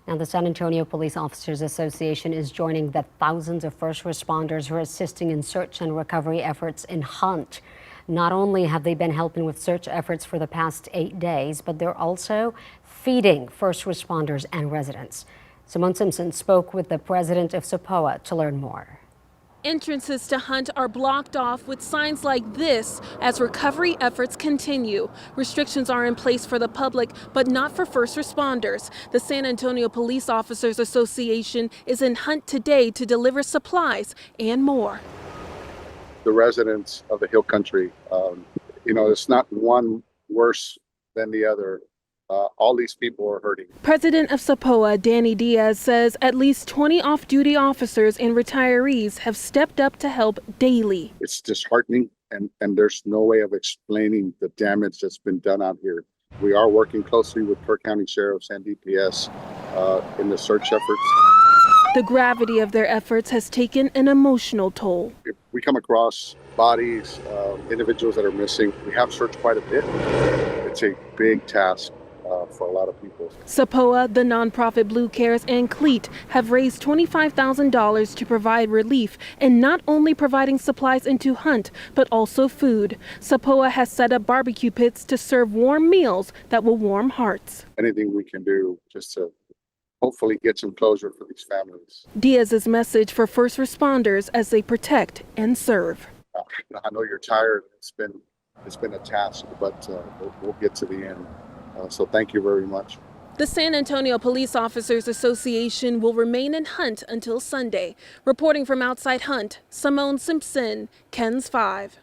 Now, the San Antonio Police Officers Association is joining the thousands of first responders who are assisting in search and recovery efforts in Hunt. Not only have they been helping with search efforts for the past 8 days, but they're also feeding first responders and residents. Simone Simpson spoke with the president of SAPOA to learn more. Entrances to Hunt are blocked off with signs like this as recovery efforts continue. Restrictions are in place for the public, but not for first responders. The San Antonio Police Officers Association is in Hunt today to deliver supplies and more. The residents of the Hill Country, it's not one worse than the other. All these people are hurting. President of SAPOA, Danny Diaz, says at least 20 off-duty officers and retirees have stepped up to help daily. It's disheartening, and there's no way of explaining the damage that's been done out here. We are working closely with Kerr County Sheriffs and DPS in the search efforts. The gravity of their efforts has taken an emotional toll. If we come across bodies, individuals that are missing, we have searched quite a bit. It's a big task for a lot of people. SAPOA, the nonprofit Blue Cares, and CLEAT have raised $25,000 to provide relief, and not only providing supplies into Hunt, but also food. SAPOA has set up barbecue pits to serve warm meals that will warm hearts. Anything we can do just to hopefully get some closure for these families. Diaz's message for first responders as they protect and serve. I know you're tired. It's been a task, but we'll get to the end. So thank you very much. The San Antonio Police Officers Association will remain in Hunt until Sunday. Reporting from outside Hunt, Simone Simpson, KENS 5.